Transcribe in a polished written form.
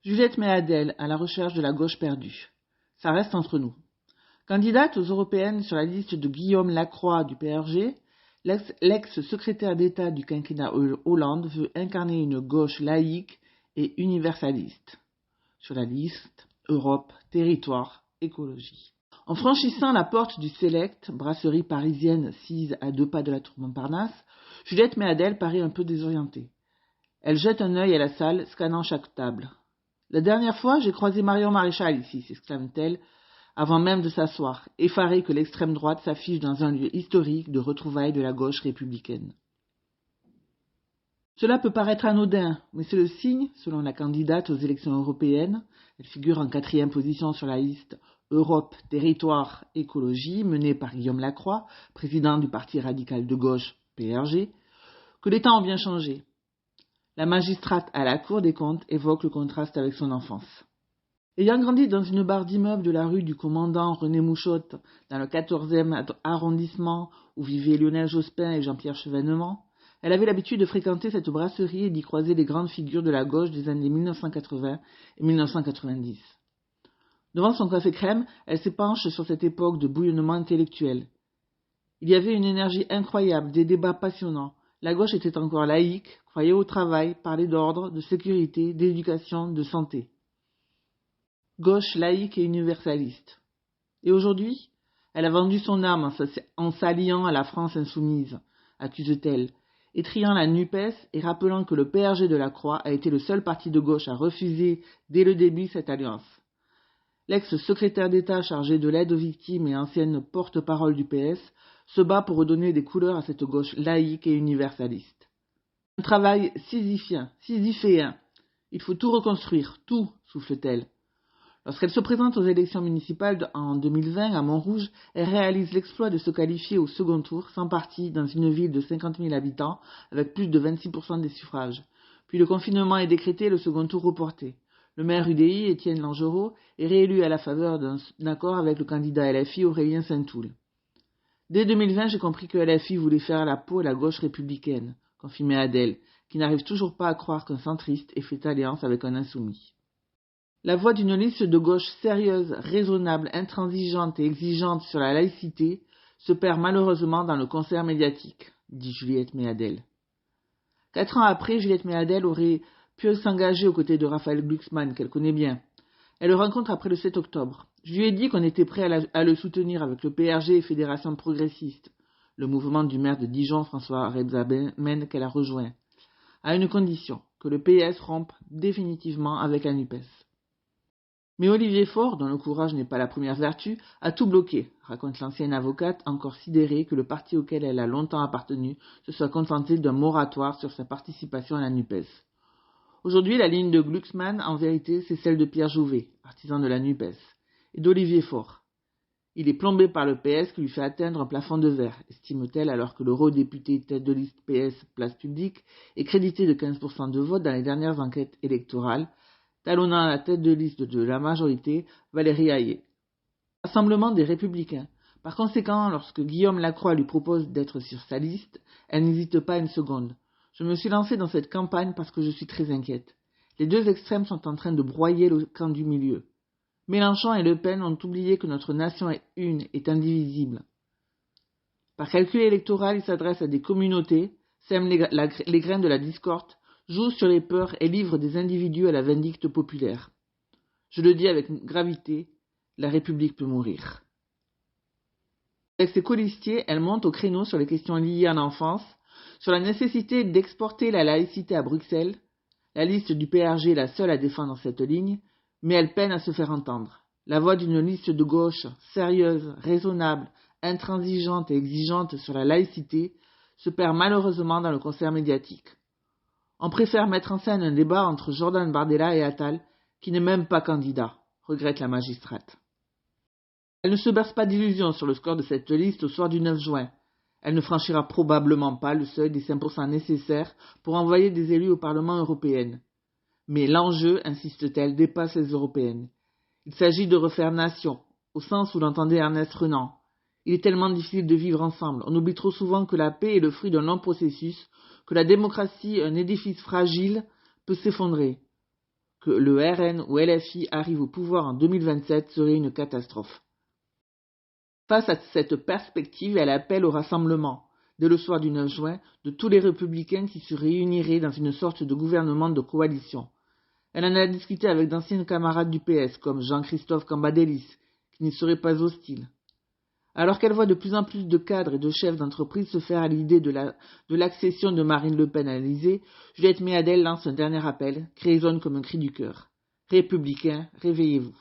Juliette Méadel, à la recherche de la gauche perdue. Ça reste entre nous. Candidate aux européennes sur la liste de Guillaume Lacroix du PRG, l'ex-secrétaire d'État du quinquennat Hollande veut incarner une gauche laïque et universaliste. Sur la liste Europe, Territoire, Écologie. En franchissant la porte du Select, brasserie parisienne sise à 2 pas de la tour Montparnasse, Juliette Méadel paraît un peu désorientée. Elle jette un œil à la salle, scannant chaque table. La dernière fois, j'ai croisé Marion Maréchal ici, s'exclame-t-elle, avant même de s'asseoir, effarée que l'extrême droite s'affiche dans un lieu historique de retrouvailles de la gauche républicaine. Cela peut paraître anodin, mais c'est le signe, selon la candidate aux élections européennes, elle figure en 4e position sur la liste Europe, Territoire, Écologie, menée par Guillaume Lacroix, président du parti radical de gauche PRG, que les temps ont bien changé. La magistrate à la Cour des comptes évoque le contraste avec son enfance. Ayant grandi dans une barre d'immeubles de la rue du commandant René Mouchotte, dans le 14e arrondissement où vivaient Lionel Jospin et Jean-Pierre Chevènement, elle avait l'habitude de fréquenter cette brasserie et d'y croiser les grandes figures de la gauche des années 1980 et 1990. Devant son café crème, elle s'épanche sur cette époque de bouillonnement intellectuel. Il y avait une énergie incroyable, des débats passionnants. La gauche était encore laïque, croyait au travail, parlait d'ordre, de sécurité, d'éducation, de santé. Gauche laïque et universaliste. Et aujourd'hui, elle a vendu son âme en s'alliant à la France insoumise, accuse-t-elle, étrillant la NUPES et rappelant que le PRG de Lacroix a été le seul parti de gauche à refuser dès le début cette alliance. L'ex-secrétaire d'État chargé de l'aide aux victimes et ancienne porte-parole du PS se bat pour redonner des couleurs à cette gauche laïque et universaliste. Un travail sisyphéen. Il faut tout reconstruire, tout, souffle-t-elle. Lorsqu'elle se présente aux élections municipales en 2020 à Montrouge, elle réalise l'exploit de se qualifier au second tour sans parti dans une ville de 50 000 habitants avec plus de 26% des suffrages. Puis le confinement est décrété et le second tour reporté. Le maire UDI, Étienne Langerot, est réélu à la faveur d'un accord avec le candidat LFI Aurélien Saint-Toul. Dès 2020, j'ai compris que LFI voulait faire la peau à la gauche républicaine, confie Méadel, qui n'arrive toujours pas à croire qu'un centriste ait fait alliance avec un insoumis. La voix d'une liste de gauche sérieuse, raisonnable, intransigeante et exigeante sur la laïcité se perd malheureusement dans le concert médiatique, dit Juliette Méadel. 4 ans après, Juliette Méadel aurait pu s'engager aux côtés de Raphaël Glucksmann, qu'elle connaît bien. Elle le rencontre après le 7 octobre. Je lui ai dit qu'on était prêt à le soutenir avec le PRG et Fédération progressiste, le mouvement du maire de Dijon, François Rebsamen, qu'elle a rejoint, à une condition, que le PS rompe définitivement avec la NUPES. Mais Olivier Faure, dont le courage n'est pas la première vertu, a tout bloqué, raconte l'ancienne avocate encore sidérée que le parti auquel elle a longtemps appartenu se soit contenté d'un moratoire sur sa participation à la NUPES. Aujourd'hui, la ligne de Glucksmann, en vérité, c'est celle de Pierre Jouvet, partisan de la NUPES, et d'Olivier Faure. Il est plombé par le PS qui lui fait atteindre un plafond de verre, estime-t-elle, alors que l'eurodéputé tête de liste PS Place Publique est crédité de 15% de vote dans les dernières enquêtes électorales, talonnant la tête de liste de la majorité, Valérie Hayé. Rassemblement des Républicains. Par conséquent, lorsque Guillaume Lacroix lui propose d'être sur sa liste, elle n'hésite pas une seconde. Je me suis lancée dans cette campagne parce que je suis très inquiète. Les deux extrêmes sont en train de broyer le camp du milieu. Mélenchon et Le Pen ont oublié que notre nation est une, est indivisible. Par calcul électoral, ils s'adressent à des communautés, sèment les graines de la discorde, jouent sur les peurs et livrent des individus à la vindicte populaire. Je le dis avec gravité, la République peut mourir. Avec ses colistiers, elle monte au créneau sur les questions liées à l'enfance, sur la nécessité d'exporter la laïcité à Bruxelles. La liste du PRG est la seule à défendre cette ligne, mais elle peine à se faire entendre. La voix d'une liste de gauche sérieuse, raisonnable, intransigeante et exigeante sur la laïcité se perd malheureusement dans le concert médiatique. On préfère mettre en scène un débat entre Jordan Bardella et Attal, qui n'est même pas candidat, regrette la magistrate. Elle ne se berce pas d'illusions sur le score de cette liste au soir du 9 juin. Elle ne franchira probablement pas le seuil des 5% nécessaires pour envoyer des élus au Parlement européen. Mais l'enjeu, insiste-t-elle, dépasse les européennes. Il s'agit de refaire nation, au sens où l'entendait Ernest Renan. Il est tellement difficile de vivre ensemble. On oublie trop souvent que la paix est le fruit d'un long processus, que la démocratie, un édifice fragile, peut s'effondrer. que le RN ou LFI arrive au pouvoir en 2027 serait une catastrophe. Face à cette perspective, elle appelle au rassemblement, dès le soir du 9 juin, de tous les républicains qui se réuniraient dans une sorte de gouvernement de coalition. Elle en a discuté avec d'anciens camarades du PS, comme Jean-Christophe Cambadélis, qui n'y seraient pas hostiles. Alors qu'elle voit de plus en plus de cadres et de chefs d'entreprise se faire à l'idée de l'accession de Marine Le Pen à l'Élysée, Juliette Méadel lance un dernier appel, qui résonne comme un cri du cœur. Républicains, réveillez-vous.